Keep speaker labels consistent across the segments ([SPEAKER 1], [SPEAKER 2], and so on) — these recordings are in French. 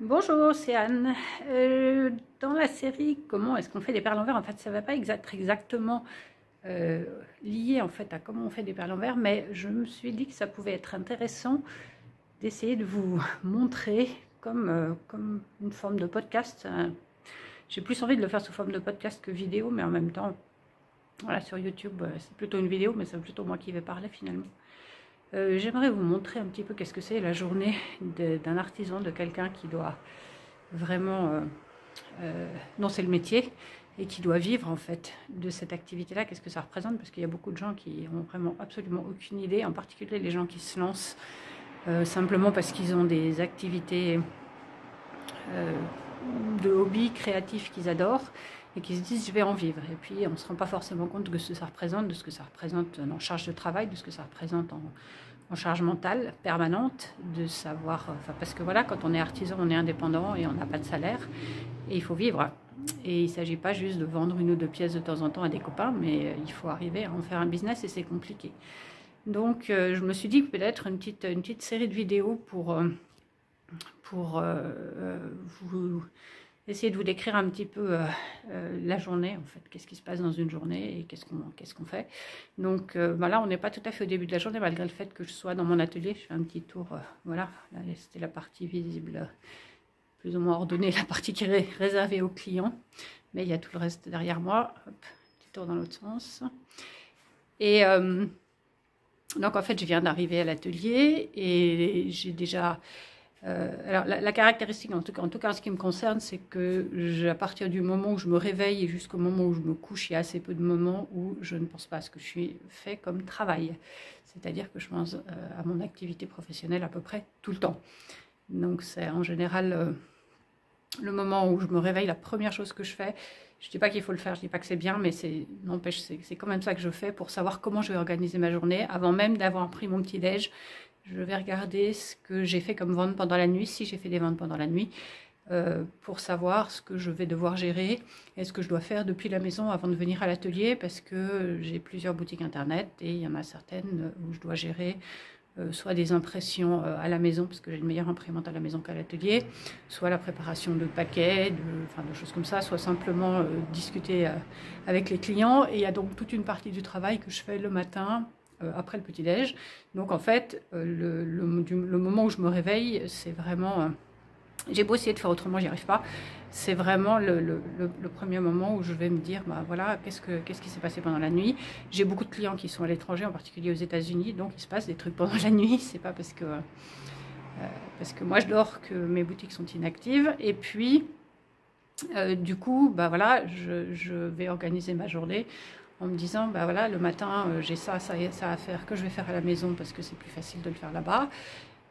[SPEAKER 1] Bonjour, c'est Anne. Dans la série Comment est-ce qu'on fait des perles en verre, en fait, ça ne va pas exactement lié en fait à comment on fait des perles en verre, mais je me suis dit que ça pouvait être intéressant d'essayer de vous montrer comme une forme de podcast. J'ai plus envie de le faire sous forme de podcast que vidéo, mais en même temps, voilà, sur YouTube, c'est plutôt une vidéo, mais c'est plutôt moi qui vais parler finalement. J'aimerais vous montrer un petit peu qu'est-ce que c'est la journée d'un artisan, de quelqu'un qui doit vraiment non, c'est le métier et qui doit vivre en fait de cette activité-là. Qu'est-ce que ça représente? Parce qu'il y a beaucoup de gens qui ont vraiment absolument aucune idée, en particulier les gens qui se lancent simplement parce qu'ils ont des activités de hobby créatifs qu'ils adorent et qui se disent je vais en vivre. Et puis on ne se rend pas forcément compte de ce que ça représente, de ce que ça représente en charge de travail, de ce que ça représente en charge mentale permanente, de savoir, enfin, parce que voilà, quand on est artisan, on est indépendant et on n'a pas de salaire et il faut vivre. Et il ne s'agit pas juste de vendre une ou deux pièces de temps en temps à des copains, mais il faut arriver à en faire un business et c'est compliqué. Donc je me suis dit que peut-être une petite série de vidéos pour vous essayer de vous décrire un petit peu la journée, en fait, qu'est-ce qui se passe dans une journée et qu'est-ce qu'on fait. Donc là, on n'est pas tout à fait au début de la journée, malgré le fait que je sois dans mon atelier. Je fais un petit tour, voilà, là, c'était la partie visible, plus ou moins ordonnée, la partie qui est réservée aux clients, mais il y a tout le reste derrière moi. Hop, petit tour dans l'autre sens. Et donc, en fait, je viens d'arriver à l'atelier et j'ai déjà... alors la caractéristique, en tout cas en ce qui me concerne, c'est que à partir du moment où je me réveille et jusqu'au moment où je me couche, il y a assez peu de moments où je ne pense pas à ce que je suis fait comme travail. C'est-à-dire que je pense à mon activité professionnelle à peu près tout le temps. Donc c'est en général le moment où je me réveille, la première chose que je fais. Je ne dis pas qu'il faut le faire, je ne dis pas que c'est bien, mais n'empêche, c'est quand même ça que je fais pour savoir comment je vais organiser ma journée avant même d'avoir pris mon petit-déj. Je vais regarder ce que j'ai fait comme vente pendant la nuit, si j'ai fait des ventes pendant la nuit, pour savoir ce que je vais devoir gérer et ce que je dois faire depuis la maison avant de venir à l'atelier, parce que j'ai plusieurs boutiques internet et il y en a certaines où je dois gérer soit des impressions à la maison, parce que j'ai une meilleure imprimante à la maison qu'à l'atelier, soit la préparation de paquets, de choses comme ça, soit simplement discuter avec les clients. Et il y a donc toute une partie du travail que je fais le matin, après le petit-déj. Donc en fait, le moment où je me réveille, c'est vraiment... j'ai beau essayer de faire autrement, j'y arrive pas. C'est vraiment le premier moment où je vais me dire, bah voilà, qu'est-ce qui s'est passé pendant la nuit. J'ai beaucoup de clients qui sont à l'étranger, en particulier aux États-Unis, donc il se passe des trucs pendant la nuit. C'est pas parce que moi je dors que mes boutiques sont inactives. Et puis, du coup, bah voilà, je vais organiser ma journée en me disant, bah voilà, le matin, j'ai ça à faire que je vais faire à la maison parce que c'est plus facile de le faire là-bas.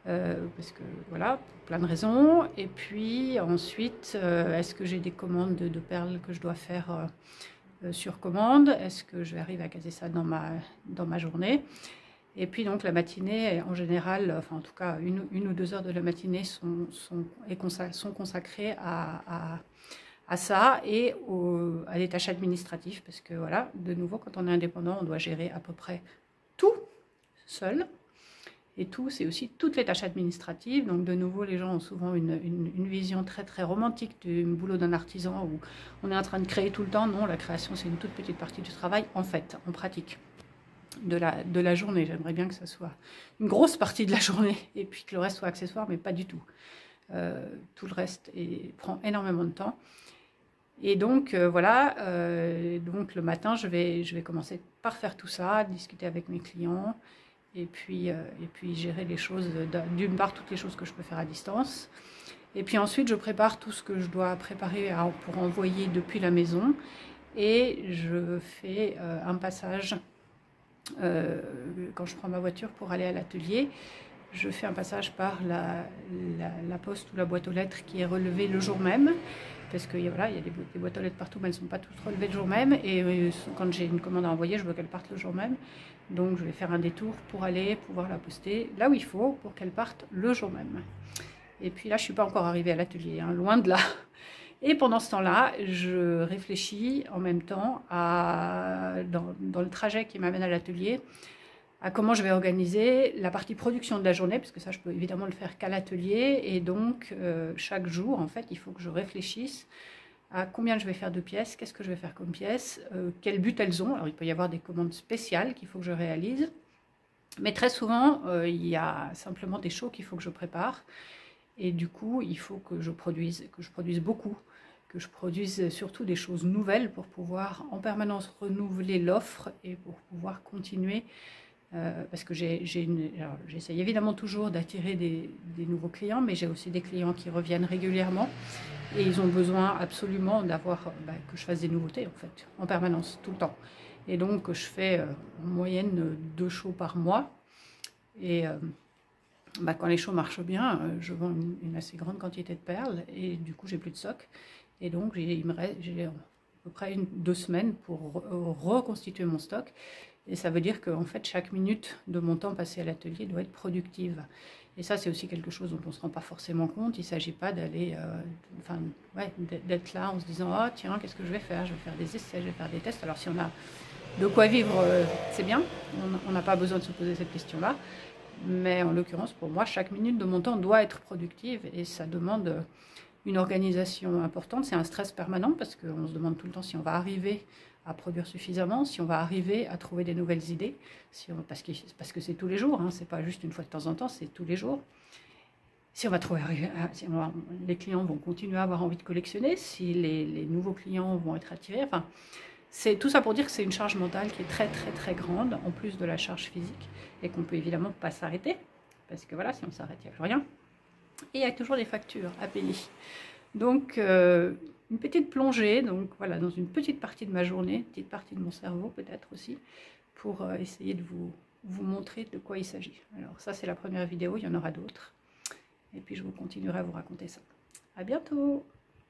[SPEAKER 1] Parce que voilà, pour plein de raisons. Et puis ensuite, est-ce que j'ai des commandes de perles que je dois faire sur commande? Est-ce que je vais arriver à caser ça dans ma journée? Et puis donc la matinée, en général, enfin en tout cas une ou 2 heures de la matinée sont consacrées à ça et à des tâches administratives. Parce que voilà, de nouveau, quand on est indépendant, on doit gérer à peu près tout seul. Et tout, c'est aussi toutes les tâches administratives. Donc de nouveau, les gens ont souvent une vision très très romantique du boulot d'un artisan où on est en train de créer tout le temps. Non, la création, c'est une toute petite partie du travail, en fait, en pratique, de la journée. J'aimerais bien que ça soit une grosse partie de la journée et puis que le reste soit accessoire, mais pas du tout. Tout le reste prend énormément de temps. Et donc, voilà, donc le matin, je vais commencer par faire tout ça, discuter avec mes clients, et puis gérer les choses, d'une part toutes les choses que je peux faire à distance, et puis ensuite je prépare tout ce que je dois préparer pour envoyer depuis la maison, et je fais un passage, quand je prends ma voiture pour aller à l'atelier, je fais un passage par la poste ou la boîte aux lettres qui est relevée le jour même, parce que voilà, il y a des boîtes aux lettres partout, mais elles ne sont pas toutes relevées le jour même, et quand j'ai une commande à envoyer, je veux qu'elle parte le jour même. Donc je vais faire un détour pour aller pouvoir la poster là où il faut pour qu'elle parte le jour même. Et puis là, je ne suis pas encore arrivée à l'atelier, hein, loin de là. Et pendant ce temps-là, je réfléchis en même temps dans le trajet qui m'amène à l'atelier à comment je vais organiser la partie production de la journée, parce que ça, je peux évidemment le faire qu'à l'atelier. Et donc, chaque jour, en fait, il faut que je réfléchisse à combien je vais faire de pièces, qu'est-ce que je vais faire comme pièces, quel but elles ont. Alors, il peut y avoir des commandes spéciales qu'il faut que je réalise. Mais très souvent, il y a simplement des shows qu'il faut que je prépare. Et du coup, il faut que je produise beaucoup, que je produise surtout des choses nouvelles pour pouvoir en permanence renouveler l'offre et pour pouvoir continuer. Parce que j'essaye évidemment toujours d'attirer des nouveaux clients, mais j'ai aussi des clients qui reviennent régulièrement et ils ont besoin absolument d'avoir que je fasse des nouveautés en fait, en permanence, tout le temps. Et donc je fais en moyenne 2 shows par mois et quand les shows marchent bien, je vends une assez grande quantité de perles et du coup j'ai plus de stock. Et donc j'ai à peu près 2 semaines pour reconstituer mon stock. Et ça veut dire qu'en fait, chaque minute de mon temps passé à l'atelier doit être productive. Et ça, c'est aussi quelque chose dont on ne se rend pas forcément compte. Il ne s'agit pas d'aller, d'être là en se disant « Ah, tiens, qu'est-ce que je vais faire? Je vais faire des essais, je vais faire des tests. » Alors, si on a de quoi vivre, c'est bien. On n'a pas besoin de se poser cette question-là. Mais en l'occurrence, pour moi, chaque minute de mon temps doit être productive. Et ça demande une organisation importante. C'est un stress permanent parce qu'on se demande tout le temps si on va arriver à produire suffisamment, si on va arriver à trouver des nouvelles idées, parce que c'est tous les jours, hein, c'est pas juste une fois de temps en temps, c'est tous les jours. Si on va trouver, les clients vont continuer à avoir envie de collectionner, si les nouveaux clients vont être attirés, enfin, c'est tout ça pour dire que c'est une charge mentale qui est très très très grande, en plus de la charge physique, et qu'on peut évidemment pas s'arrêter, parce que voilà, si on s'arrête, il n'y a plus rien. Et il y a toujours des factures à payer. Donc, une petite plongée, donc voilà, dans une petite partie de ma journée, une petite partie de mon cerveau peut-être aussi, pour essayer de vous montrer de quoi il s'agit. Alors ça, c'est la première vidéo, il y en aura d'autres. Et puis je continuerai à vous raconter ça. À bientôt!